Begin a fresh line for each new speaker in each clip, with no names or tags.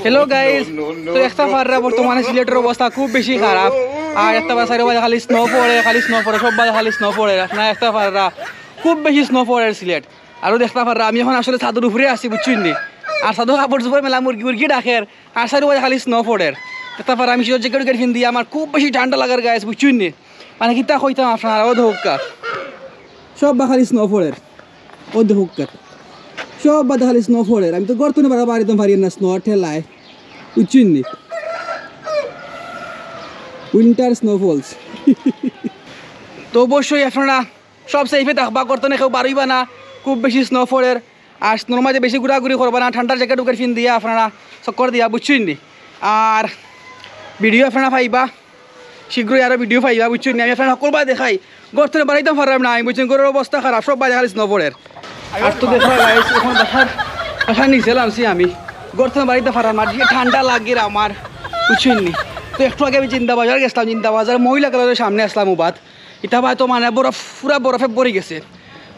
Hello guys, তো একটা ফাররা বর্তমানে সিলেটের অবস্থা খুব বেশি খারাপ। আর একটা বাসার বাজে খালি স্নো পড়ে, সব বাজে খালি স্নো পড়ে। না একটা ফাররা খুব বেশি স্নো পড়ে সিলেট। আরও দেখতে পাররা আমি এখন আসলে ছাদের উপরে আসি, বুঝছেন নি? আর ছাদু কাপড় চোপড় মেলা মুরগি ডাকের আর সারি বাজে খালি স্নো পড়ে। দেখতে পাররা আমি শীতের জ্যাকেট উইকেট দিয়ে আমার খুব বেশি ঠান্ডা লাগার গাইস, বুঝছেন নি? মানে কিতা কইতাম আপনার ও ধোকা সব বা খালি স্নো পড়ে, ও ধোকা সব বাদে খালি স্নো পড়ে। আমি তো গর্তনে বাড়া বাড়িতে পারি না স্নো ঠেলায়, বুঝছেন নি? Winter snowfalls. তো অবশ্যই আপনারা সব সেফে থাকবা, গর্তনে কেউ বাড়িবা না, খুব বেশি স্নো পড়ে। আর স্নোর মাঝে বেশি ঘোরাঘুরি করবা না, ঠান্ডার জ্যাকেট উকেট ফিন দিয়া আপনারা চক্কর দিয়া, বুঝছেন নি? আর ভিডিও আপনারা পাইবা শীঘ্রই, আরও ভিডিও পাইবা, বুঝছেন নি? আমি আপনারা সকলবার দেখাই গর্তনে বাড়াইতে পারলাম না, আমি বুঝছেন গরুর অবস্থা খারাপ, সব বাজে খালি স্নো পড়ে। আর তো দেখা গাইস এখন বাসার নিচে নামছি আমি, গর্তনে বাড়িতে পারলাম না, যে ঠান্ডা লাগে আমার, বুঝছেন নি? তো একটু আগে আমি জিন্দা বাজার গেছিলাম, জিন্দা বাজার মহিলা কালারের সামনে আসলাম উবাদ, এটা হয়তো মানে বরফ পুরা বরফে পড়ে গেছে।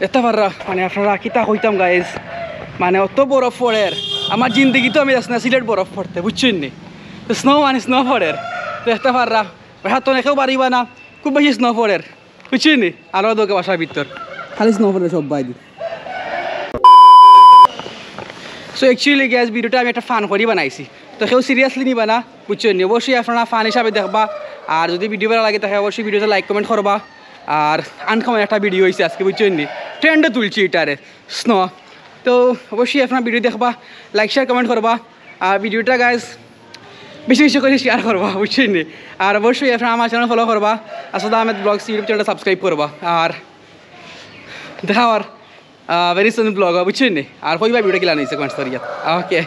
দেখতে পাররা মানে আপনারা কিতা কইতাম গাইজ, মানে অত বরফ পড়ে আমার জিন্দগি তো আমি যাচ্ছি না সিলেট বরফ পড়তে, বুঝছেন নি? তো স্নো মানে স্নো পড়ে। তো দেখতে পাররা হাত তো কেউ পারিবা না, খুব বেশি স্নো পড়ে, বুঝছেন নি? আরও দোকে বাসার ভিতর খালি স্নো পড়ে সব বাইদি। সো অ্যাকচুয়ালি গ্যাস ভিডিওটা আমি একটা ফান করি বানাইছি, তো কেউ সিরিয়াসলি নিবা না, বুঝছেন নি? অবশ্যই আপনারা ফান হিসাবে দেখবা। আর যদি ভিডিও ভালো লাগে তাহলে অবশ্যই ভিডিওতে লাইক কমেন্ট করবা। আর আনকমন একটা ভিডিও হয়েছে আজকে, বুঝছেন নি? ট্রেন্ডে তুলছি এটারে স্নো। তো অবশ্যই আপনারা ভিডিও দেখবা, লাইক শেয়ার কমেন্ট করবা। আর ভিডিওটা গাইজ বেশি বেশি করে শেয়ার করবা, বুঝছেন নি? আর অবশ্যই আপনারা আমার চ্যানেল ফলো করবা, আসাদ আহমেদ ব্লগস ইউটিউব চ্যানেলটা সাবস্ক্রাইব করবা। আর দেখা আর ভেরি সুন ব্লগ, বুঝছেন নি? আর কইবা ভিডিও কিলা নিয়েছে কমেন্টস করিয়া। ওকে।